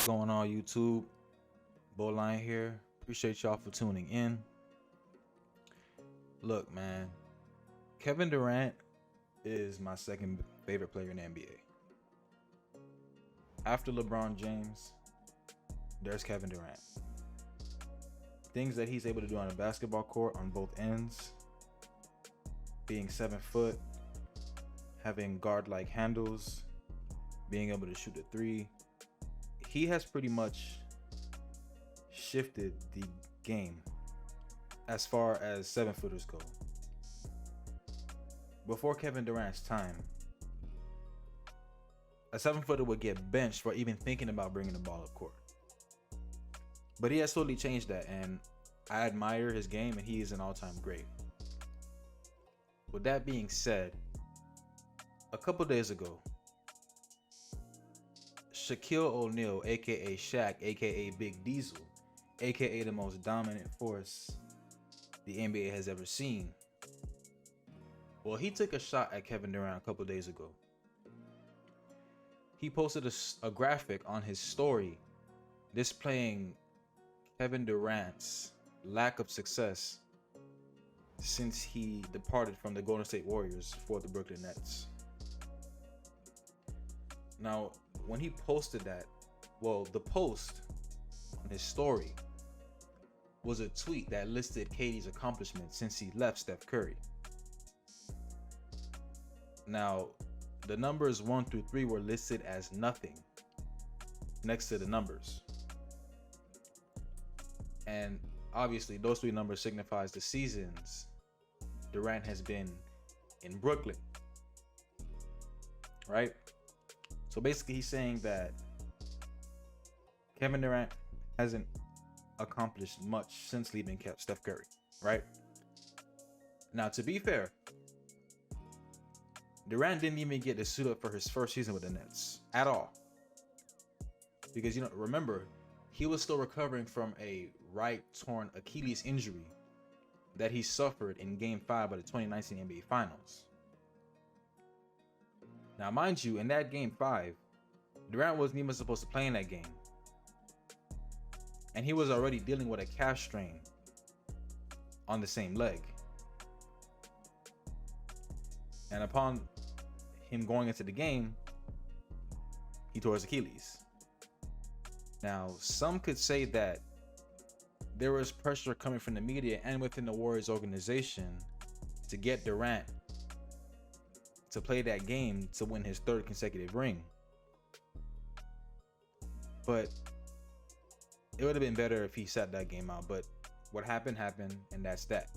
going on, YouTube? Bowline here. Appreciate y'all for tuning in. Look, man, Kevin Durant is my second favorite player in the NBA. After LeBron James, there's Kevin Durant. Things that he's able to do on a basketball court on both ends, being 7 foot, having guard-like handles, being able to shoot a three. He has pretty much shifted the game as far as 7-footers go. Before Kevin Durant's time, a 7-footer would get benched for even thinking about bringing the ball up court. But he has totally changed that, and I admire his game, and he is an all-time great. With that being said, a couple days ago, Shaquille O'Neal, aka Shaq, aka Big Diesel, aka the most dominant force the NBA has ever seen. Well, he took a shot at Kevin Durant a couple days ago. He posted a graphic on his story displaying Kevin Durant's lack of success since he departed from the Golden State Warriors for the Brooklyn Nets. Now, when he posted that, the post on his story was a tweet that listed KD's accomplishments since he left Steph Curry. Now, the numbers 1 through 3 were listed as nothing next to the numbers. And obviously, those 3 numbers signifies the seasons Durant has been in Brooklyn, right? So basically, he's saying that Kevin Durant hasn't accomplished much since leaving Steph Curry, right? Now, to be fair, Durant didn't even get to suit up for his first season with the Nets at all. Because, remember, he was still recovering from a right torn Achilles injury that he suffered in Game 5 of the 2019 NBA Finals. Now, mind you, in that Game 5, Durant wasn't even supposed to play in that game. And he was already dealing with a calf strain on the same leg. And upon him going into the game, he tore his Achilles. Now, some could say that there was pressure coming from the media and within the Warriors organization to get Durant to play that game to win his 3rd consecutive ring. But it would have been better if he sat that game out. But what happened, and that's that.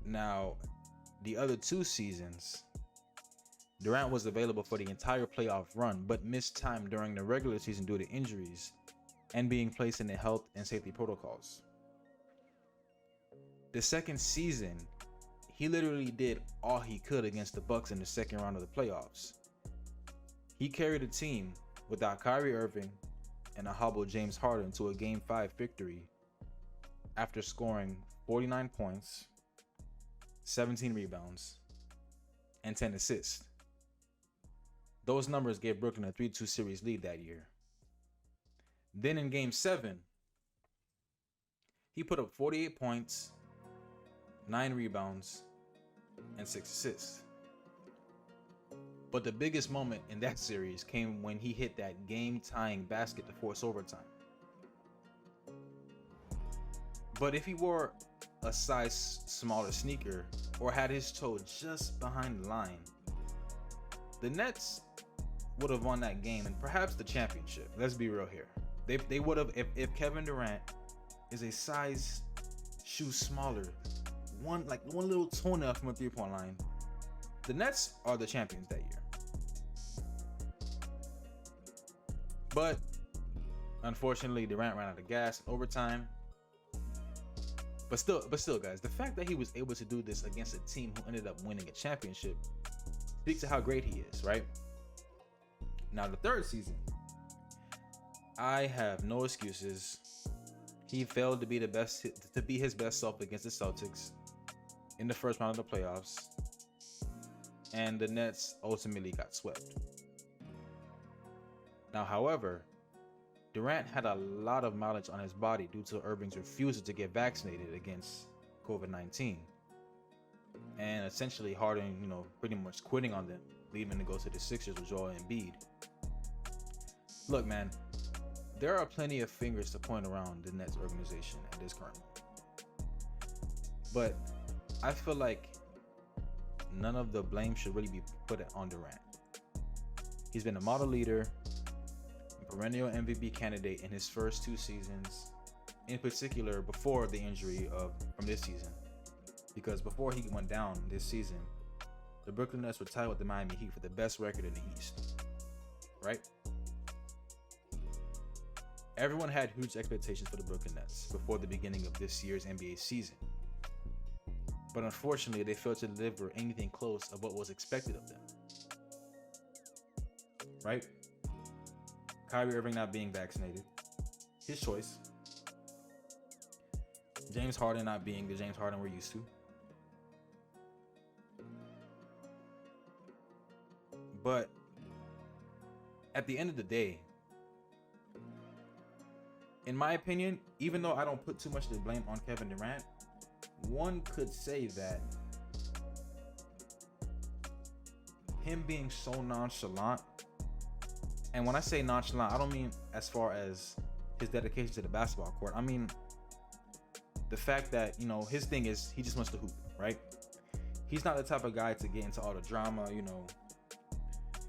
Now, the other 2 seasons, Durant was available for the entire playoff run, but missed time during the regular season due to injuries and being placed in the health and safety protocols. The 2nd season, he literally did all he could against the Bucks in the 2nd round of the playoffs. He carried a team without Kyrie Irving and a hobbled James Harden to a Game 5 victory after scoring 49 points, 17 rebounds, and 10 assists. Those numbers gave Brooklyn a 3-2 series lead that year. Then in Game 7, he put up 48 points, 9 rebounds, and 6 assists. But the biggest moment in that series came when he hit that game-tying basket to force overtime. But if he wore a size smaller sneaker or had his toe just behind the line, the Nets would have won that game and perhaps the championship. Let's be real here. They would have, if Kevin Durant is a size shoe smaller, one little toenail from a 3-point line, the Nets are the champions that year. But unfortunately, Durant ran out of gas in overtime. But still, guys, the fact that he was able to do this against a team who ended up winning a championship speaks to how great he is, right? Now, the 3rd season, I have no excuses. He failed to be his best self against the Celtics in the 1st round of the playoffs, and the Nets ultimately got swept. Now, however, Durant had a lot of mileage on his body due to Irving's refusal to get vaccinated against COVID-19. And essentially Harden, pretty much quitting on them, leaving to go to the Sixers with Joel Embiid. Look, man, there are plenty of fingers to point around the Nets organization at this current moment. But I feel like none of the blame should really be put on Durant. He's been a model leader, a perennial MVP candidate in his first 2 seasons, in particular before the injury from this season. Because before he went down this season, the Brooklyn Nets were tied with the Miami Heat for the best record in the East, right? Everyone had huge expectations for the Brooklyn Nets before the beginning of this year's NBA season. But unfortunately, they failed to deliver anything close of what was expected of them. Right? Kyrie Irving not being vaccinated, his choice. James Harden not being the James Harden we're used to. But at the end of the day, in my opinion, even though I don't put too much of the blame on Kevin Durant, one could say that him being so nonchalant, and when I say nonchalant, I don't mean as far as his dedication to the basketball court. I mean the fact that, his thing is he just wants to hoop, right? He's not the type of guy to get into all the drama,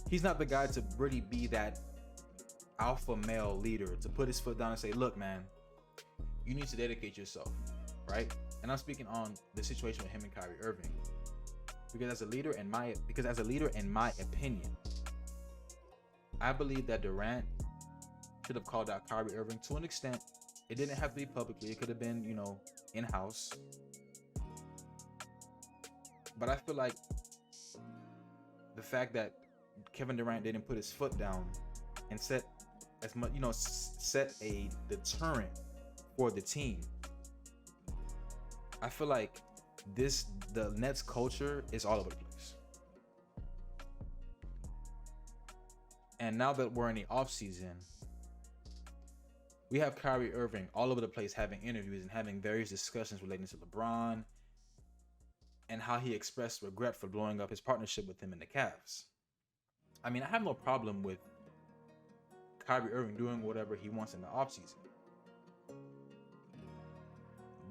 He's not the guy to really be that alpha male leader to put his foot down and say, look, man, you need to dedicate yourself, right? And I'm speaking on the situation with him and Kyrie Irving. Because as a leader, in my opinion, I believe that Durant should have called out Kyrie Irving to an extent. It didn't have to be publicly. It could have been, in-house. But I feel like the fact that Kevin Durant didn't put his foot down and set a deterrent for the team. I feel like the Nets culture is all over the place. And now that we're in the off season, we have Kyrie Irving all over the place having interviews and having various discussions relating to LeBron and how he expressed regret for blowing up his partnership with him in the Cavs. I mean, I have no problem with Kyrie Irving doing whatever he wants in the offseason.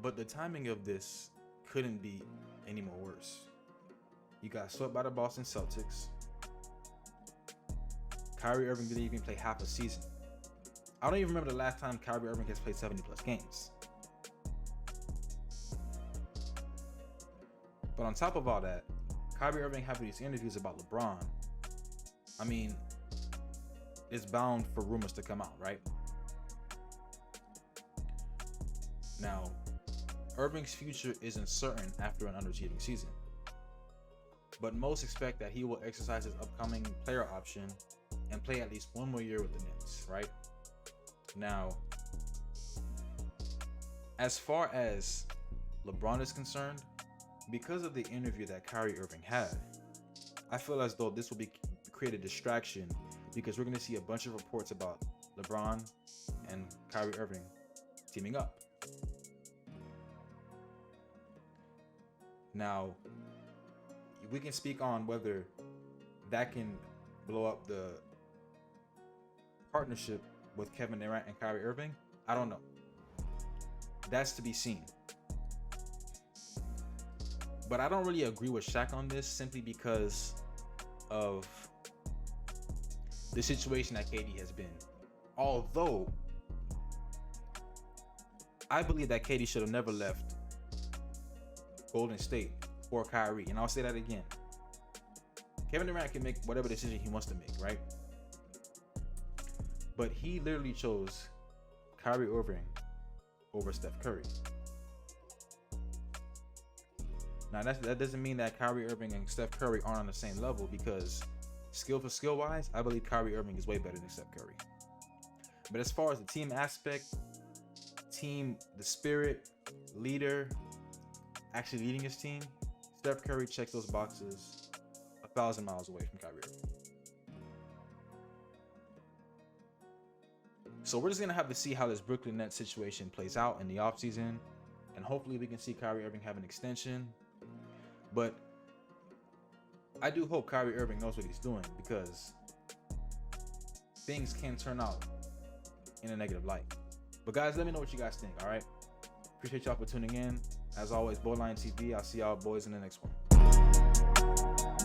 But the timing of this couldn't be any more worse. You got swept by the Boston Celtics. Kyrie Irving didn't even play half a season. I don't even remember the last time Kyrie Irving has played 70 plus games. But on top of all that, Kyrie Irving having these interviews about LeBron, I mean, it's bound for rumors to come out, right? Now, Irving's future isn't certain after an underachieving season, but most expect that he will exercise his upcoming player option and play at least one more year with the Nets, right? Now, as far as LeBron is concerned, because of the interview that Kyrie Irving had, I feel as though this will create a distraction, because we're going to see a bunch of reports about LeBron and Kyrie Irving teaming up. Now, we can speak on whether that can blow up the partnership with Kevin Durant and Kyrie Irving. I don't know. That's to be seen. But I don't really agree with Shaq on this, simply because of the situation that KD has been. Although, I believe that KD should have never left Golden State for Kyrie. And I'll say that again. Kevin Durant can make whatever decision he wants to make, right? But he literally chose Kyrie Irving over Steph Curry. Now, that doesn't mean that Kyrie Irving and Steph Curry aren't on the same level, because skill wise, I believe Kyrie Irving is way better than Steph Curry. But as far as the team aspect, the spirit, leader, actually leading his team, Steph Curry checks those boxes 1,000 miles away from Kyrie Irving. So we're just gonna have to see how this Brooklyn Nets situation plays out in the offseason, and hopefully we can see Kyrie Irving have an extension. But I do hope Kyrie Irving knows what he's doing, because things can turn out in a negative light. But guys, let me know what you guys think. All right, appreciate y'all for tuning in. As always, Bowline TV. I'll see y'all boys in the next one.